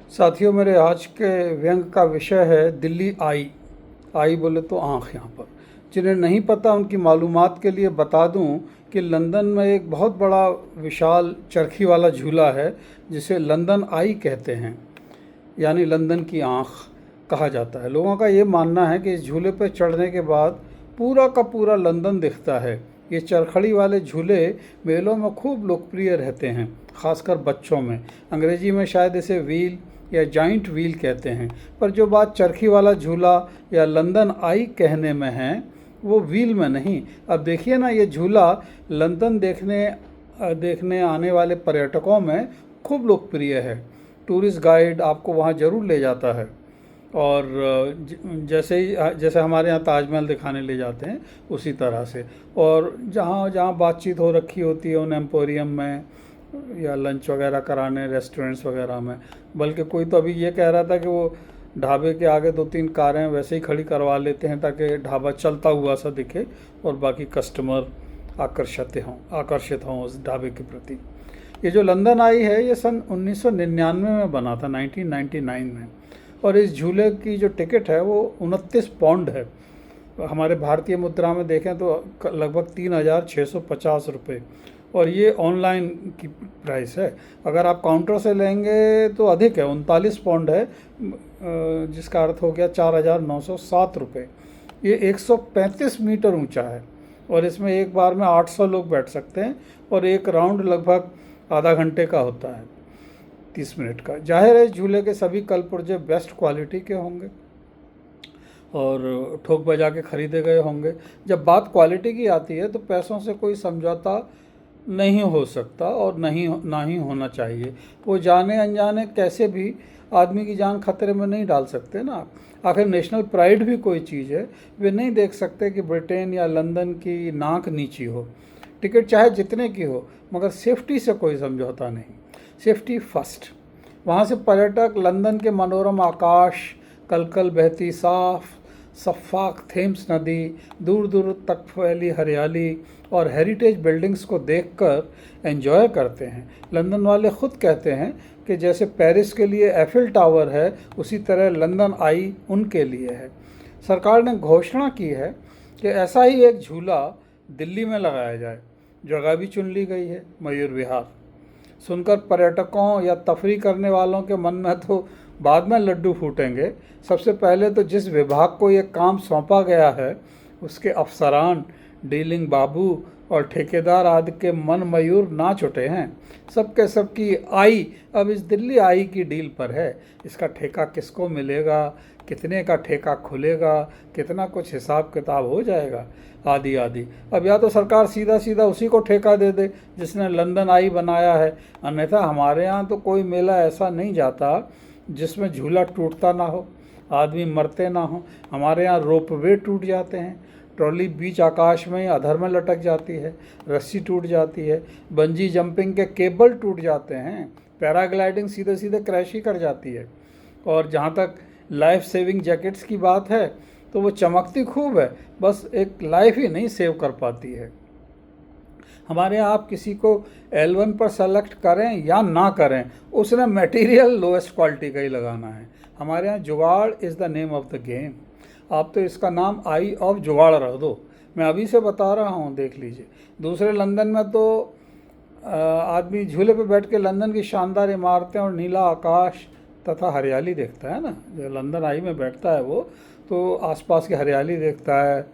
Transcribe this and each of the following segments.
साथियों, मेरे आज के व्यंग का विषय है दिल्ली आई। आई बोले तो आँख यहाँ पर। जिन्हें नहीं पता उनकी मालूमात के लिए बता दूं कि लंदन में एक बहुत बड़ा विशाल चरखी वाला झूला है जिसे लंदन आई कहते हैं, यानी लंदन की आँख कहा जाता है। लोगों का ये मानना है कि इस झूले पर चढ़ने के बाद पूरा का पूरा लंदन दिखता है। ये चरखड़ी वाले झूले मेलों में खूब लोकप्रिय रहते हैं, खासकर बच्चों में। अंग्रेजी में शायद इसे व्हील या जॉइंट व्हील कहते हैं, पर जो बात चरखी वाला झूला या लंदन आई कहने में है वो व्हील में नहीं। अब देखिए ना, ये झूला लंदन देखने आने वाले पर्यटकों में खूब लोकप्रिय है। टूरिस्ट गाइड आपको वहाँ ज़रूर ले जाता है, और जैसे हमारे यहाँ ताजमहल दिखाने ले जाते हैं उसी तरह से। और जहाँ जहाँ बातचीत हो रखी होती है उन एम्पोरियम में या लंच वगैरह कराने रेस्टोरेंट्स वगैरह में। बल्कि कोई तो अभी ये कह रहा था कि वो ढाबे के आगे 2-3 कारें वैसे ही खड़ी करवा लेते हैं ताकि ढाबा चलता हुआ सा दिखे और बाकी कस्टमर आकर्षित हों उस ढाबे के प्रति। ये जो लंदन आई है ये सन 1999 में बना था, 1999 में। और इस झूले की जो टिकट है वो 29 पौंड है। हमारे भारतीय मुद्रा में देखें तो लगभग 3650 रुपये। और ये ऑनलाइन की प्राइस है। अगर आप काउंटर से लेंगे तो अधिक है, 39 पौंड है, जिसका अर्थ हो गया 4907 रुपये। ये 135 मीटर ऊंचा है और इसमें एक बार में 800 लोग बैठ सकते हैं और एक राउंड लगभग आधा घंटे का होता है, 30 मिनट का। जाहिर है झूले के सभी कलपुर्जे बेस्ट क्वालिटी के होंगे और ठोक बजा के ख़रीदे गए होंगे। जब बात क्वालिटी की आती है तो पैसों से कोई समझौता नहीं हो सकता और ना ही होना चाहिए। वो जाने अनजाने कैसे भी आदमी की जान खतरे में नहीं डाल सकते ना। आखिर नेशनल प्राइड भी कोई चीज़ है। वे नहीं देख सकते कि ब्रिटेन या लंदन की नाक नीची हो। टिकट चाहे जितने की हो, मगर सेफ्टी से कोई समझौता नहीं। Safety first. वहाँ से पर्यटक लंदन के मनोरम आकाश, कलकल बहती साफ शफ़ाफ़ थेम्स नदी, दूर दूर तक फैली हरियाली और हेरिटेज बिल्डिंग्स को देखकर एंजॉय करते हैं। लंदन वाले ख़ुद कहते हैं कि जैसे पेरिस के लिए एफिल टावर है, उसी तरह लंदन आई उनके लिए है। सरकार ने घोषणा की है कि ऐसा ही एक झूला दिल्ली में लगाया जाए। जगह भी चुन ली गई है, मयूर विहार। सुनकर पर्यटकों या तफरी करने वालों के मन में तो बाद में लड्डू फूटेंगे। सबसे पहले तो जिस विभाग को ये काम सौंपा गया है उसके अफसरान, डीलिंग बाबू और ठेकेदार आदि के मन मयूर नाच उठे हैं। सबकी आई अब इस दिल्ली आई की डील पर है। इसका ठेका किसको मिलेगा, कितने का ठेका खुलेगा, कितना कुछ हिसाब किताब हो जाएगा, आदि आदि। अब या तो सरकार सीधा सीधा उसी को ठेका दे दे जिसने लंदन आई बनाया है, अन्यथा हमारे यहाँ तो कोई मेला ऐसा नहीं जाता जिसमें झूला टूटता ना हो, आदमी मरते ना हो। हमारे यहाँ रोपवे टूट जाते हैं, ट्रॉली बीच आकाश में अधर में लटक जाती है, रस्सी टूट जाती है, बंजी जंपिंग के केबल टूट जाते हैं, पैराग्लाइडिंग सीधे सीधे क्रैश ही कर जाती है। और जहाँ तक लाइफ सेविंग जैकेट्स की बात है तो वो चमकती खूब है, बस एक लाइफ ही नहीं सेव कर पाती है। हमारे यहाँ आप किसी को L1 पर सेलेक्ट करें या ना करें, उसने मटेरियल लोएस्ट क्वालिटी का ही लगाना है। हमारे यहाँ जुगाड़ is the name of the game. आप तो इसका नाम आई ऑफ जुगाड़ रख दो। मैं अभी से बता रहा हूँ, देख लीजिए। दूसरे लंदन में तो आदमी झूले पे बैठ के लंदन की शानदार इमारतें और नीला आकाश तथा हरियाली देखता है ना। जो लंदन आई में बैठता है वो तो आसपास की हरियाली देखता है,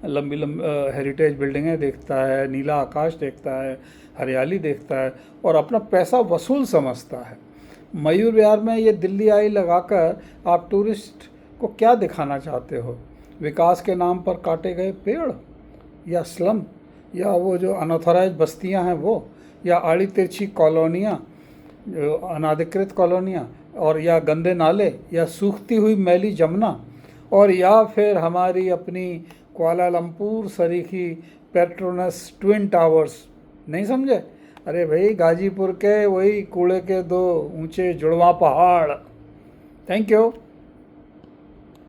लंबी हेरिटेज बिल्डिंगें देखता है, नीला आकाश देखता है, हरियाली देखता है और अपना पैसा वसूल समझता है। मयूर विहार में ये दिल्ली आई लगाकर आप टूरिस्ट को क्या दिखाना चाहते हो? विकास के नाम पर काटे गए पेड़, या स्लम, या वो जो अनऑथराइज बस्तियां हैं वो, या आड़ी तिरछी कॉलोनियाँ, जो अनाधिकृत कॉलोनियाँ, और या गंदे नाले, या सूखती हुई मैली जमुना, और या फिर हमारी अपनी कुआलालंपुर सरीखी पेट्रोनस ट्विन टावर्स। नहीं समझे? अरे भाई, गाजीपुर के वही कूड़े के 2 ऊंचे जुड़वा पहाड़। Thank you.